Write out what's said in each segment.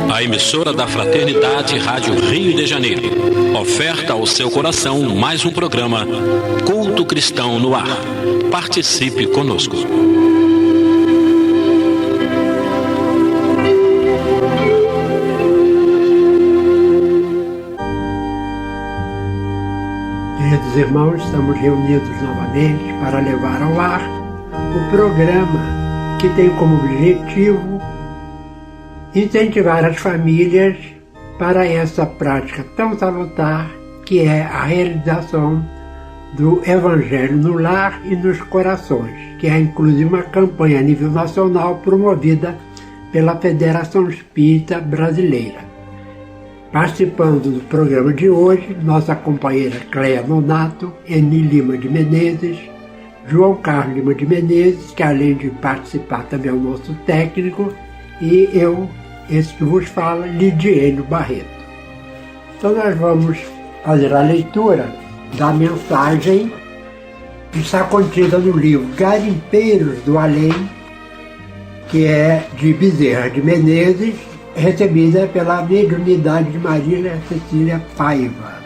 A emissora da Fraternidade Rádio Rio de Janeiro oferta ao seu coração mais um programa Culto Cristão no Ar. Participe conosco. Queridos irmãos, estamos reunidos novamente para levar ao ar o programa que tem como objetivo incentivar as famílias para essa prática tão salutar que é a realização do Evangelho no lar e nos corações, que é inclusive uma campanha a nível nacional promovida pela Federação Espírita Brasileira. Participando do programa de hoje, nossa companheira Cleia Nonato, Eni Lima de Menezes, João Carlos Lima de Menezes, que além de participar também é o nosso técnico, e eu, esse que vos fala, Lidiane Barreto. Então nós vamos fazer a leitura da mensagem que está contida no livro Garimpeiros do Além, que é de Bezerra de Menezes, recebida pela mediunidade de Maria Cecília Paiva.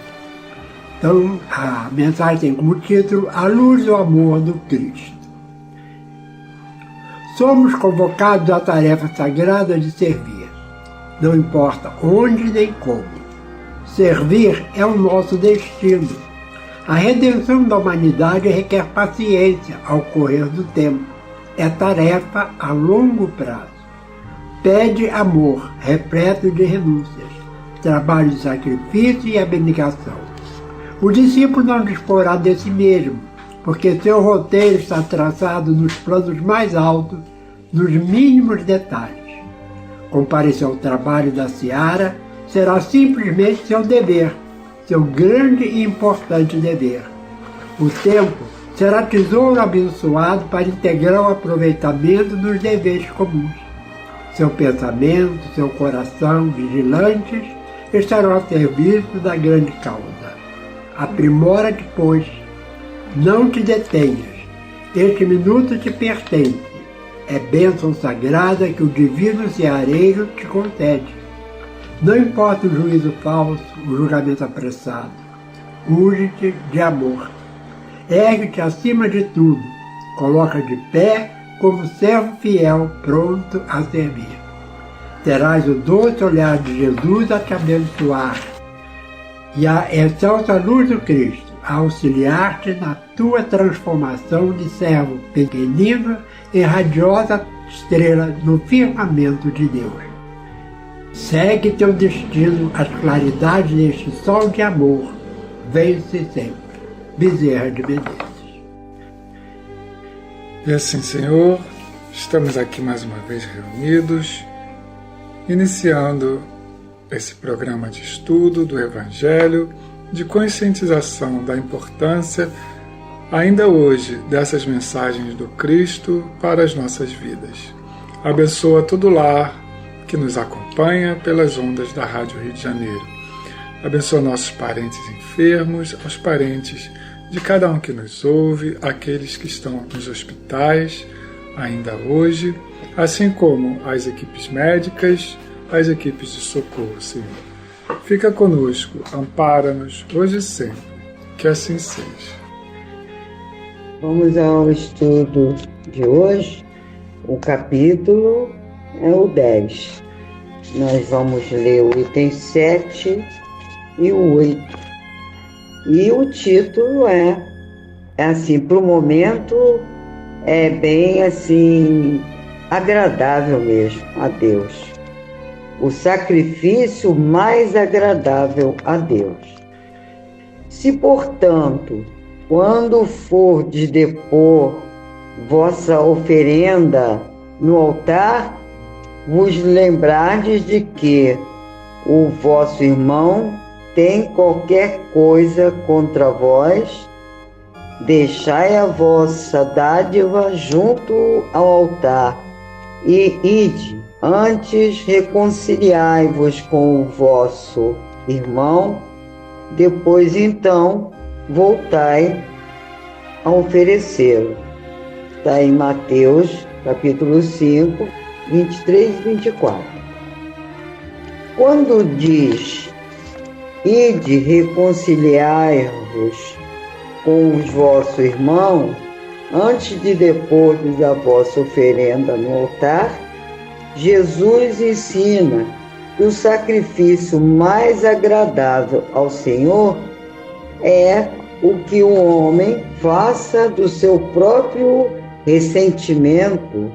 Então, a mensagem tem como título A Luz do Amor do Cristo. Somos convocados à tarefa sagrada de servir. Não importa onde nem como. Servir é o nosso destino. A redenção da humanidade requer paciência ao correr do tempo. É tarefa a longo prazo. Pede amor, repleto de renúncias, trabalho de sacrifício e abnegação. O discípulo não disporá de si mesmo, porque seu roteiro está traçado nos planos mais altos, nos mínimos detalhes. Comparecer ao trabalho da seara será simplesmente seu dever, seu grande e importante dever. O tempo será tesouro abençoado para integrar o aproveitamento dos deveres comuns. Seu pensamento, seu coração, vigilantes, estarão a serviço da grande causa. Aprimora-te, pois, não te detenhas. Este minuto te pertence. É bênção sagrada que o divino seareiro te concede. Não importa o juízo falso, o julgamento apressado. Urge-te de amor. Ergue-te acima de tudo. Coloca de pé como servo fiel, pronto a servir. Terás o doce olhar de Jesus a te abençoar e a excelsa luz do Cristo a auxiliar-te na tua transformação de servo pequenino e radiosa estrela no firmamento de Deus. Segue teu destino às claridades deste sol de amor. Vence sempre. Bezerra de Menezes. E assim, Senhor, estamos aqui mais uma vez reunidos, iniciando esse programa de estudo do Evangelho, de conscientização da importância, ainda hoje, dessas mensagens do Cristo para as nossas vidas. Abençoa todo lar que nos acompanha pelas ondas da Rádio Rio de Janeiro. Abençoa nossos parentes enfermos, os parentes de cada um que nos ouve, aqueles que estão nos hospitais ainda hoje, assim como as equipes médicas, as equipes de socorro, Senhor. Fica conosco, ampara-nos hoje e sempre, que assim seja. Vamos ao estudo de hoje. O capítulo é o 10. Nós vamos ler o item 7 e o 8. E o título é assim, para o momento, é bem assim, agradável mesmo a Deus. O sacrifício mais agradável a Deus. Se, portanto, quando fordes depor vossa oferenda no altar, vos lembrardes de que o vosso irmão tem qualquer coisa contra vós, deixai a vossa dádiva junto ao altar e ide, antes reconciliai-vos com o vosso irmão, depois então voltai a oferecê-lo. Está em Mateus, capítulo 5, 23 e 24. Quando diz, ide reconciliar-vos com os vossos irmãos, antes de depordes a vossa oferenda no altar, Jesus ensina que o sacrifício mais agradável ao Senhor é o que o homem faça do seu próprio ressentimento,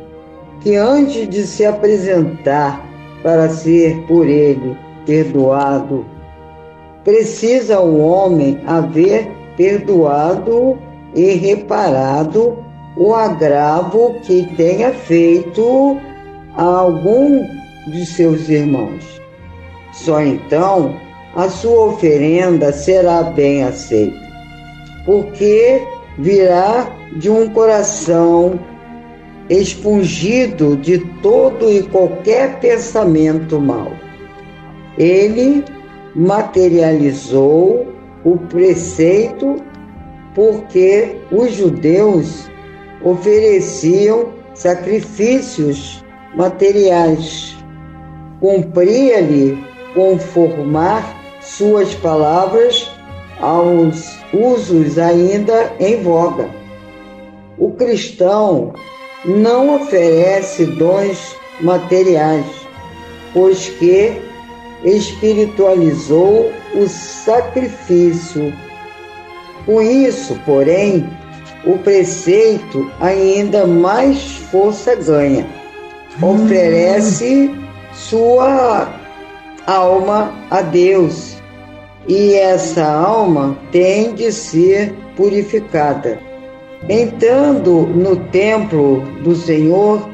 que antes de se apresentar para ser por ele perdoado, precisa o homem haver perdoado e reparado o agravo que tenha feito a algum de seus irmãos. Só então a sua oferenda será bem aceita, porque virá de um coração expungido de todo e qualquer pensamento mau. Ele materializou o preceito porque os judeus ofereciam sacrifícios materiais. Cumpria-lhe conformar suas palavras aos usos ainda em voga. O cristão não oferece dons materiais, pois que espiritualizou o sacrifício. Com isso, porém, o preceito ainda mais força ganha. Oferece sua alma a Deus, e essa alma tem de ser purificada. Entrando no templo do Senhor,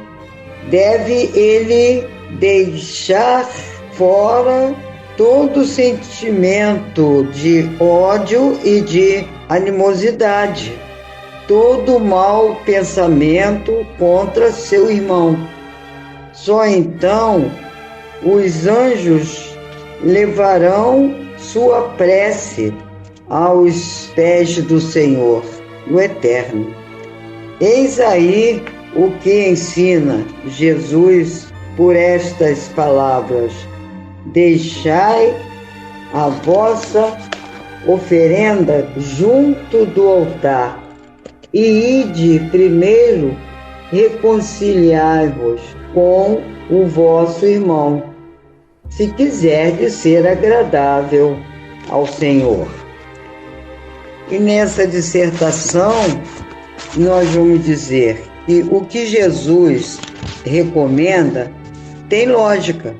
deve ele deixar fora todo sentimento de ódio e de animosidade, todo mau pensamento contra seu irmão. Só então os anjos levarão sua prece aos pés do Senhor, do Eterno. Eis aí o que ensina Jesus por estas palavras: deixai a vossa oferenda junto do altar e ide primeiro reconciliar-vos com o vosso irmão, se quiserdes ser agradável ao Senhor. E nessa dissertação nós vamos dizer que o que Jesus recomenda tem lógica.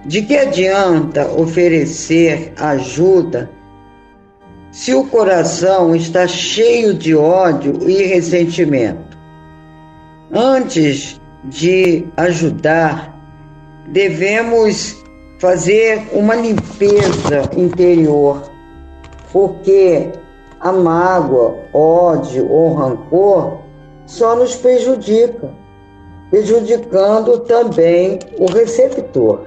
De que adianta oferecer ajuda se o coração está cheio de ódio e ressentimento? Antes de ajudar, devemos fazer uma limpeza interior, porque a mágoa, ódio ou rancor só nos prejudica, prejudicando também o receptor.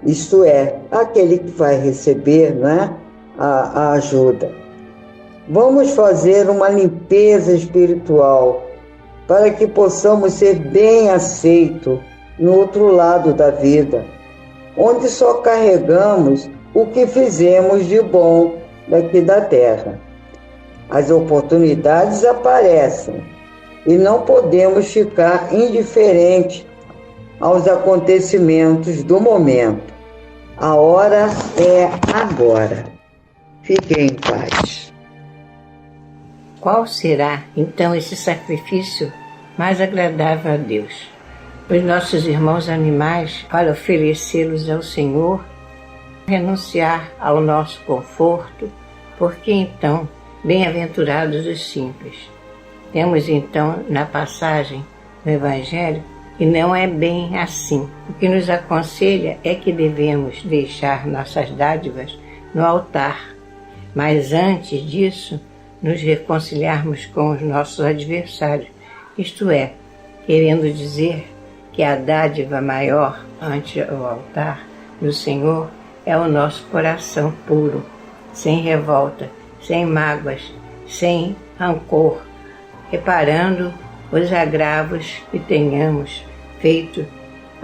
Isto é, aquele que vai receber, né, a ajuda. Vamos fazer uma limpeza espiritual para que possamos ser bem aceitos no outro lado da vida, onde só carregamos o que fizemos de bom daqui da terra. As oportunidades aparecem e não podemos ficar indiferentes aos acontecimentos do momento. A hora é agora. Fiquem em paz. Qual será, então, esse sacrifício mais agradável a Deus? Os nossos irmãos animais, para oferecê-los ao Senhor, renunciar ao nosso conforto, porque então, bem-aventurados os simples. Temos então, na passagem do Evangelho, que não é bem assim. O que nos aconselha é que devemos deixar nossas dádivas no altar, mas antes disso, nos reconciliarmos com os nossos adversários, isto é, querendo dizer que a dádiva maior ante o altar do Senhor é o nosso coração puro, sem revolta, sem mágoas, sem rancor, reparando os agravos que tenhamos feito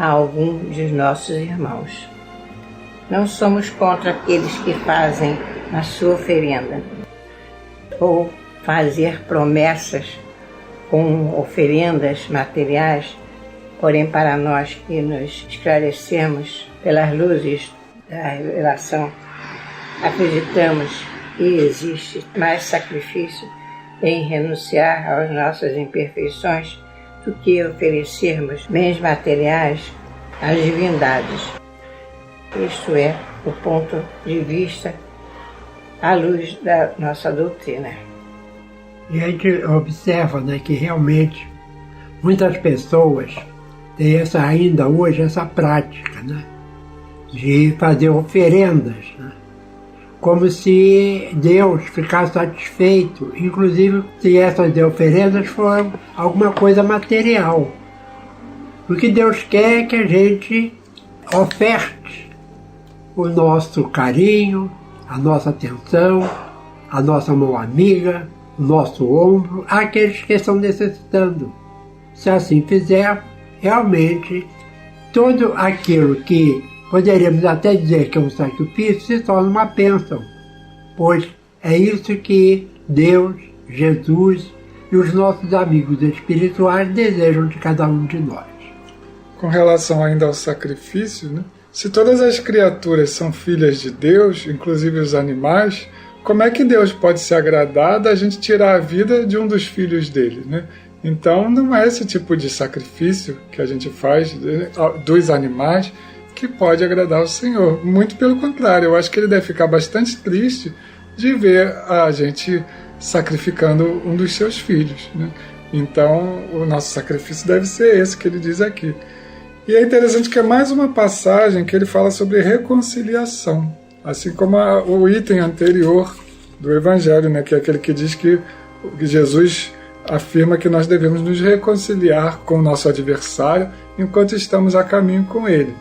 a algum dos nossos irmãos. Não somos contra aqueles que fazem a sua oferenda ou fazer promessas com oferendas materiais, porém para nós que nos esclarecemos pelas luzes da revelação, acreditamos que existe mais sacrifício em renunciar às nossas imperfeições do que oferecermos bens materiais às divindades. Isto é o ponto de vista à luz da nossa doutrina. E a gente observa, né, que realmente muitas pessoas têm ainda hoje essa prática, né, de fazer oferendas, né, como se Deus ficasse satisfeito, inclusive se essas oferendas forem alguma coisa material. O que Deus quer é que a gente oferte o nosso carinho, a nossa atenção, a nossa mão amiga, o nosso ombro, àqueles que estão necessitando. Se assim fizer, realmente, tudo aquilo que poderíamos até dizer que é um sacrifício se torna uma bênção, pois é isso que Deus, Jesus e os nossos amigos espirituais desejam de cada um de nós. Com relação ainda ao sacrifício, né? Se todas as criaturas são filhas de Deus, inclusive os animais, como é que Deus pode se agradar da gente tirar a vida de um dos filhos dele, né? Então não é esse tipo de sacrifício que a gente faz dos animais que pode agradar o Senhor. Muito pelo contrário, eu acho que ele deve ficar bastante triste de ver a gente sacrificando um dos seus filhos, né? Então o nosso sacrifício deve ser esse que ele diz aqui. E é interessante que é mais uma passagem que ele fala sobre reconciliação, assim como o item anterior do Evangelho, né, que é aquele que diz que Jesus afirma que nós devemos nos reconciliar com o nosso adversário enquanto estamos a caminho com ele.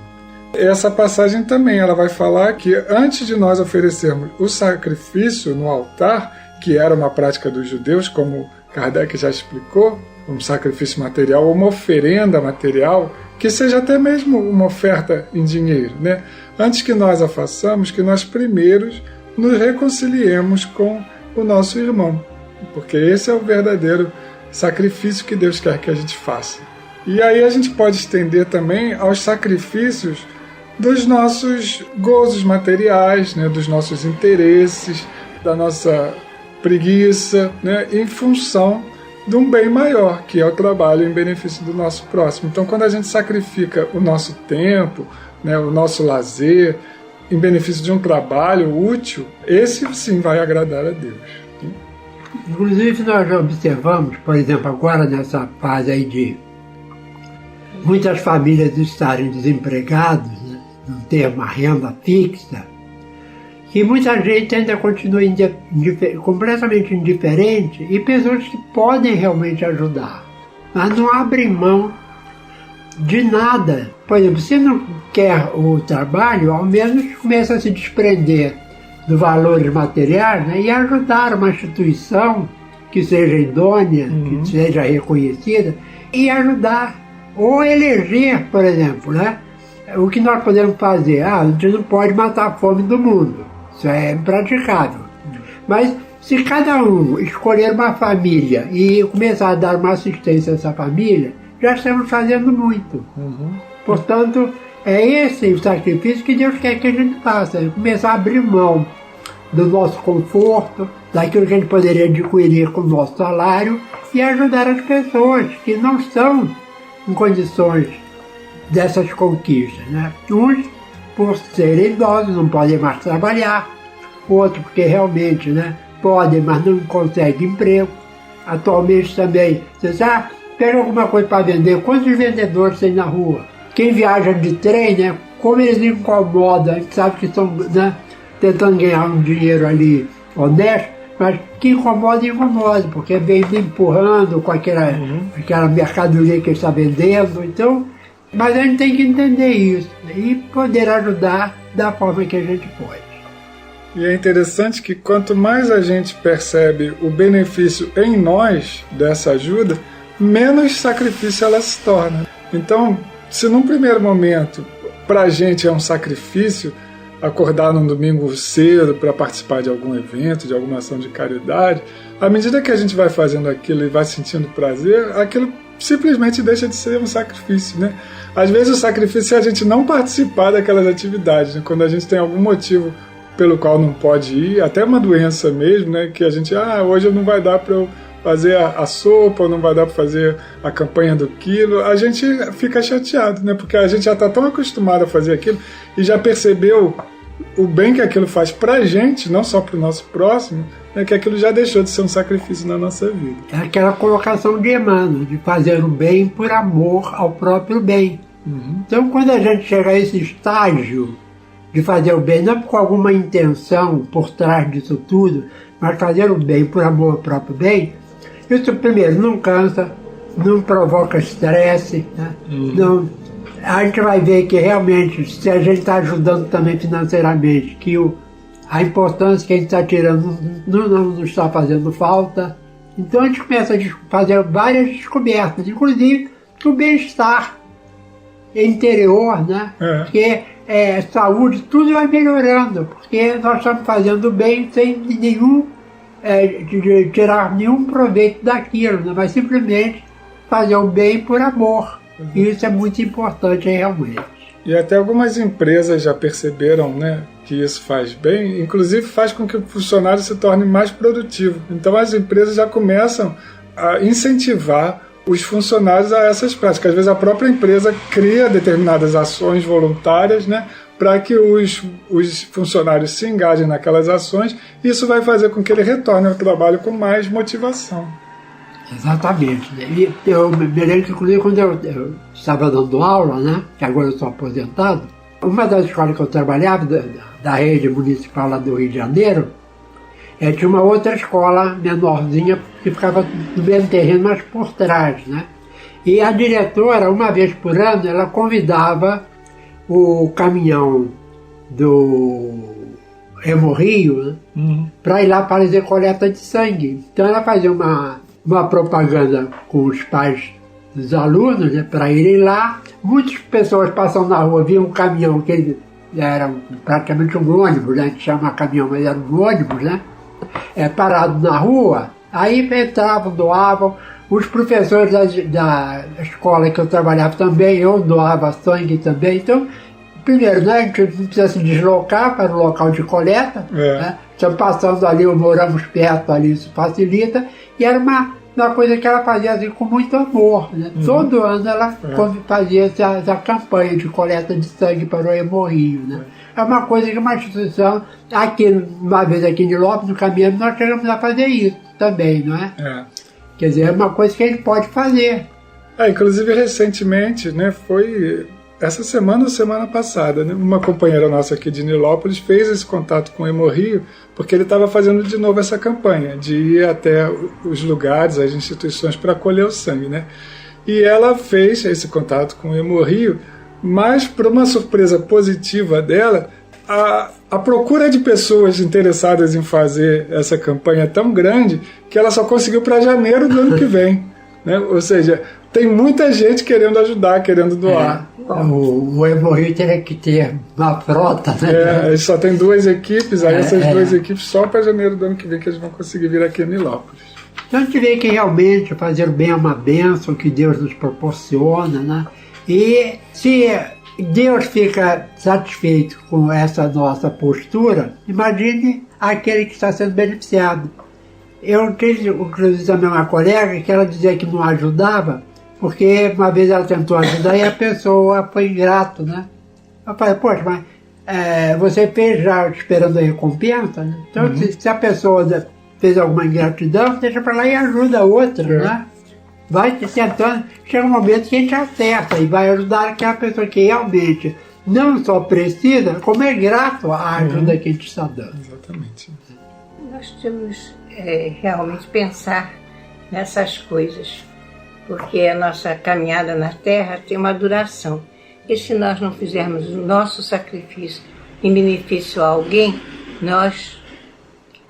Essa passagem também ela vai falar que antes de nós oferecermos o sacrifício no altar, que era uma prática dos judeus, como Kardec já explicou, um sacrifício material ou uma oferenda material, que seja até mesmo uma oferta em dinheiro, né? Antes que nós a façamos, que nós primeiros nos reconciliemos com o nosso irmão, porque esse é o verdadeiro sacrifício que Deus quer que a gente faça. E aí a gente pode estender também aos sacrifícios dos nossos gozos materiais, né? Dos nossos interesses, da nossa preguiça, né? Em função de um bem maior, que é o trabalho em benefício do nosso próximo. Então, quando a gente sacrifica o nosso tempo, né, o nosso lazer, em benefício de um trabalho útil, esse sim vai agradar a Deus. Inclusive, nós já observamos, por exemplo, agora nessa fase aí de muitas famílias estarem desempregadas, né, não ter uma renda fixa, que muita gente ainda continua completamente indiferente e pessoas que podem realmente ajudar, mas não abrem mão de nada. Por exemplo, se não quer o trabalho, ao menos começa a se desprender dos valores materiais, né, e ajudar uma instituição que seja idônea, que seja reconhecida, e ajudar, ou eleger, por exemplo, né, o que nós podemos fazer. A gente não pode matar a fome do mundo. Isso é impraticável. Mas se cada um escolher uma família e começar a dar uma assistência a essa família, já estamos fazendo muito. Portanto, é esse o sacrifício que Deus quer que a gente faça. Começar a abrir mão do nosso conforto, daquilo que a gente poderia adquirir com o nosso salário e ajudar as pessoas que não estão em condições dessas conquistas, né? Uns por serem idosos, não podem mais trabalhar, outro porque realmente, né, podem, mas não conseguem emprego. Atualmente também, você sabe, pega alguma coisa para vender, quantos vendedores tem na rua? Quem viaja de trem, né, como eles incomodam, a gente sabe que estão, né, tentando ganhar um dinheiro ali honesto, mas que incomoda, porque vem empurrando com aquela mercadoria que ele está vendendo. Então, mas a gente tem que entender isso, né, e poder ajudar da forma que a gente pode. E é interessante que quanto mais a gente percebe o benefício em nós dessa ajuda, menos sacrifício ela se torna. Então, se num primeiro momento para a gente é um sacrifício acordar num domingo cedo para participar de algum evento, de alguma ação de caridade, à medida que a gente vai fazendo aquilo e vai sentindo prazer, aquilo simplesmente deixa de ser um sacrifício, né? Às vezes o sacrifício é a gente não participar daquelas atividades, né? Quando a gente tem algum motivo pelo qual não pode ir, até uma doença mesmo, né? Que a gente, hoje não vai dar para eu fazer a sopa, ou não vai dar para fazer a campanha do quilo, a gente fica chateado, né? Porque a gente já está tão acostumado a fazer aquilo e já percebeu o bem que aquilo faz para a gente, não só para o nosso próximo, né? Que aquilo já deixou de ser um sacrifício na nossa vida. É aquela colocação de Emmanuel, de fazer o bem por amor ao próprio bem. Então, quando a gente chega a esse estágio de fazer o bem, não com alguma intenção por trás disso tudo, mas fazer o bem por amor ao próprio bem, isso, primeiro, não cansa, não provoca estresse, né? Não, a gente vai ver que realmente, se a gente está ajudando também financeiramente, que a importância que a gente está tirando não está fazendo falta. Então a gente começa a fazer várias descobertas, inclusive o bem-estar interior, né? Porque saúde, tudo vai melhorando, porque nós estamos fazendo bem sem nenhum de tirar nenhum proveito daquilo, né? Mas simplesmente fazer o bem por amor. E isso é muito importante realmente. E até algumas empresas já perceberam, né, que isso faz bem, inclusive faz com que o funcionário se torne mais produtivo. Então as empresas já começam a incentivar os funcionários a essas práticas. Às vezes a própria empresa cria determinadas ações voluntárias, né, para que os funcionários se engajem naquelas ações, e isso vai fazer com que ele retorne ao trabalho com mais motivação. Exatamente. E eu me lembro que, inclusive, quando eu estava dando aula, né, que agora eu sou aposentado, uma das escolas que eu trabalhava, da rede municipal lá do Rio de Janeiro, tinha uma outra escola menorzinha que ficava no mesmo terreno, mas por trás, né? E a diretora, uma vez por ano, ela convidava o caminhão do Hemorrio, né, para ir lá fazer coleta de sangue. Então ela fazia uma propaganda com os pais dos alunos, né, para irem lá. Muitas pessoas passando na rua, viam um caminhão que ele era praticamente um ônibus, né, a gente chama caminhão, mas era um ônibus, né, parado na rua. Aí entravam, doavam. Os professores da escola que eu trabalhava também, eu doava sangue também. Então, primeiro, né, a gente não precisa se deslocar para o local de coleta, né? Estamos passando ali, moramos perto ali, isso facilita. E era uma coisa que ela fazia assim, com muito amor, né? Todo ano ela fazia essa campanha de coleta de sangue para o Hemorrio, né? É uma coisa que uma instituição, uma vez aqui em Nilópolis, no caminho, nós chegamos a fazer isso também, não é? Quer dizer, é uma coisa que a gente pode fazer. Inclusive, recentemente, né, foi essa semana ou semana passada, né, uma companheira nossa aqui de Nilópolis fez esse contato com o Hemorrio, porque ele estava fazendo de novo essa campanha, de ir até os lugares, as instituições, para colher o sangue, né? E ela fez esse contato com o Hemorrio, mas, por uma surpresa positiva dela, a procura de pessoas interessadas em fazer essa campanha é tão grande que ela só conseguiu para janeiro do ano que vem, né? Ou seja, tem muita gente querendo ajudar, querendo doar. O Hemorrio teria que ter uma frota, né? Só tem 2 equipes, aí essas 2 equipes só para janeiro do ano que vem que eles vão conseguir vir aqui em Nilópolis. Então a gente vê que realmente fazer o bem é uma bênção que Deus nos proporciona, né? E se Deus fica satisfeito com essa nossa postura, imagine aquele que está sendo beneficiado. Eu tive, inclusive, também uma colega que ela dizia que não ajudava, porque uma vez ela tentou ajudar e a pessoa foi ingrato, né? Eu falei, poxa, mas você fez já esperando a recompensa, né? Então, se a pessoa fez alguma ingratidão, deixa para lá e ajuda a outra, né? Vai tentando, chega um momento que a gente acerta e vai ajudar aquela pessoa que realmente não só precisa, como é grato à ajuda que a gente está dando. Exatamente. Nós temos realmente pensar nessas coisas, porque a nossa caminhada na Terra tem uma duração. E se nós não fizermos o nosso sacrifício em benefício a alguém, nós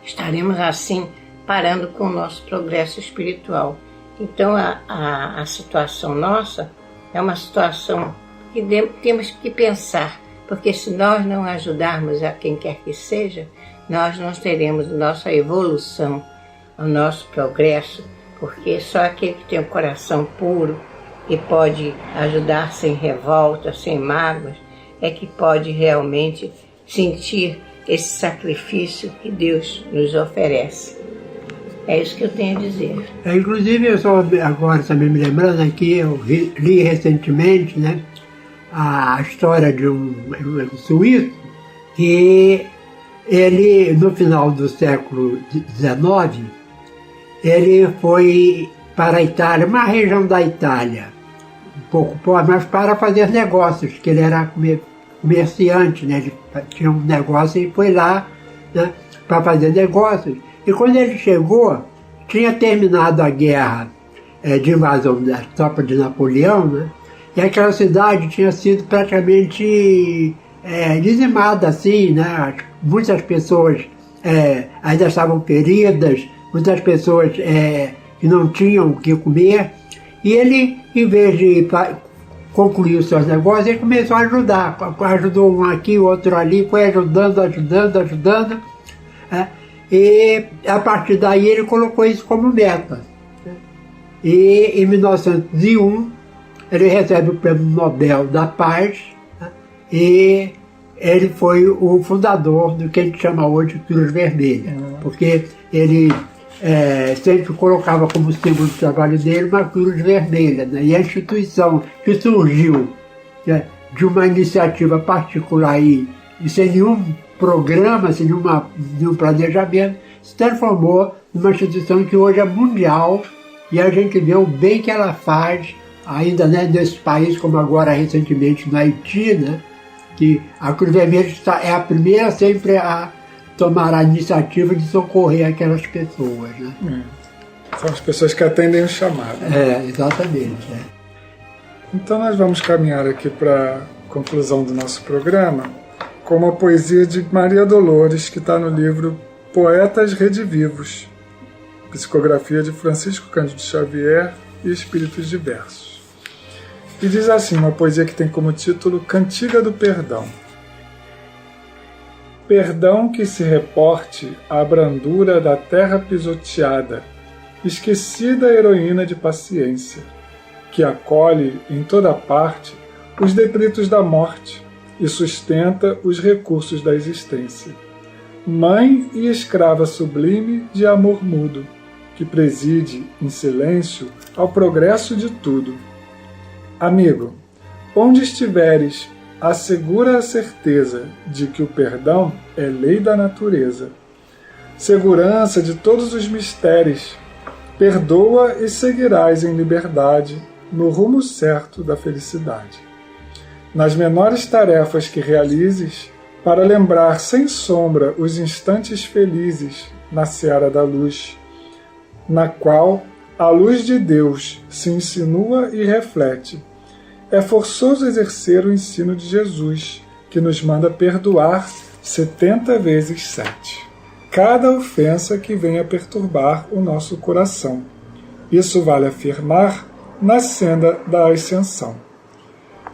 estaremos assim parando com o nosso progresso espiritual. Então a situação nossa é uma situação que temos que pensar, porque se nós não ajudarmos a quem quer que seja, nós não teremos a nossa evolução, o nosso progresso, porque só aquele que tem um coração puro e pode ajudar sem revolta, sem mágoas, é que pode realmente sentir esse sacrifício que Deus nos oferece. É isso que eu tenho a dizer. Inclusive, eu só agora também me lembrando aqui, eu li recentemente, né, a história de um suíço que ele, no final do século XIX, ele foi para a Itália, uma região da Itália, um pouco pobre, mas para fazer negócios, que ele era comerciante, né? Ele tinha um negócio e foi lá, né, para fazer negócios. E quando ele chegou, tinha terminado a guerra de invasão das tropas de Napoleão, né? E aquela cidade tinha sido praticamente dizimada, assim, né? Muitas pessoas ainda estavam feridas, muitas pessoas que não tinham o que comer. E ele, em vez de concluir os seus negócios, ele começou a ajudar. Ajudou um aqui, outro ali, foi ajudando. E a partir daí ele colocou isso como meta. E em 1901 ele recebe o Prêmio Nobel da Paz, e ele foi o fundador do que a gente chama hoje de Cruz Vermelha, porque ele sempre colocava como símbolo do trabalho dele uma cruz vermelha, né? E a instituição que surgiu, né, de uma iniciativa particular e sem nenhum programa, sem nenhum planejamento, se transformou numa instituição que hoje é mundial, e a gente vê o bem que ela faz ainda, né, nesse país, como agora recentemente no Haiti, né, que a Cruz Vermelha é a primeira sempre a tomar a iniciativa de socorrer aquelas pessoas, né? São as pessoas que atendem o chamado. Exatamente. Então nós vamos caminhar aqui para a conclusão do nosso programa com uma poesia de Maria Dolores, que está no livro Poetas Redivivos, psicografia de Francisco Cândido Xavier e Espíritos Diversos. E diz assim, uma poesia que tem como título Cantiga do Perdão. Perdão que se reporte à brandura da terra pisoteada, esquecida heroína de paciência, que acolhe em toda parte os detritos da morte e sustenta os recursos da existência. Mãe e escrava sublime de amor mudo, que preside em silêncio ao progresso de tudo. Amigo, onde estiveres, assegura a certeza de que o perdão é lei da natureza. Segurança de todos os mistérios, perdoa e seguirás em liberdade no rumo certo da felicidade. Nas menores tarefas que realizes, para lembrar sem sombra os instantes felizes na seara da luz, na qual a luz de Deus se insinua e reflete. É forçoso exercer o ensino de Jesus, que nos manda perdoar 70 vezes 7. Cada ofensa que venha perturbar o nosso coração. Isso vale afirmar na senda da ascensão.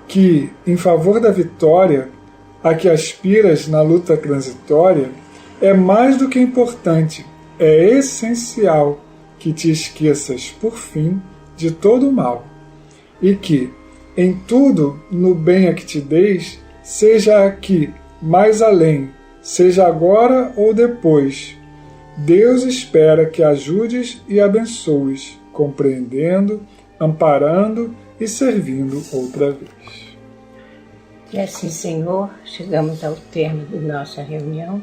Que, em favor da vitória, a que aspiras na luta transitória, é mais do que importante, é essencial que te esqueças, por fim, de todo o mal. E que, em tudo, no bem a que te deis, seja aqui, mais além, seja agora ou depois, Deus espera que ajudes e abençoes, compreendendo, amparando e servindo outra vez. E assim, Senhor, chegamos ao termo da nossa reunião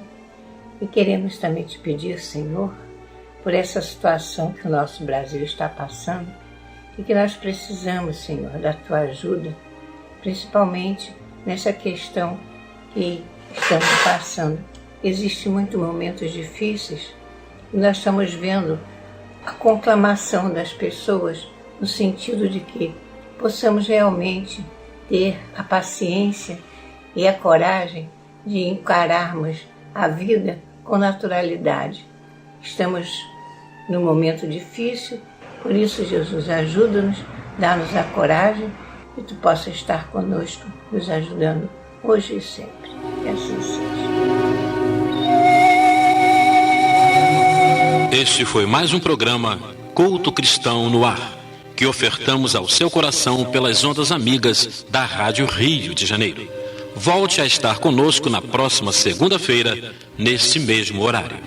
e queremos também te pedir, Senhor, por essa situação que o nosso Brasil está passando, e que nós precisamos, Senhor, da Tua ajuda, principalmente nessa questão que estamos passando. Existem muitos momentos difíceis e nós estamos vendo a conclamação das pessoas no sentido de que possamos realmente ter a paciência e a coragem de encararmos a vida com naturalidade. Estamos num momento difícil, por isso, Jesus, ajuda-nos, dá-nos a coragem que Tu possa estar conosco, nos ajudando hoje e sempre. Que assim seja. Este foi mais um programa Culto Cristão no Ar, que ofertamos ao seu coração pelas ondas amigas da Rádio Rio de Janeiro. Volte a estar conosco na próxima segunda-feira, nesse mesmo horário.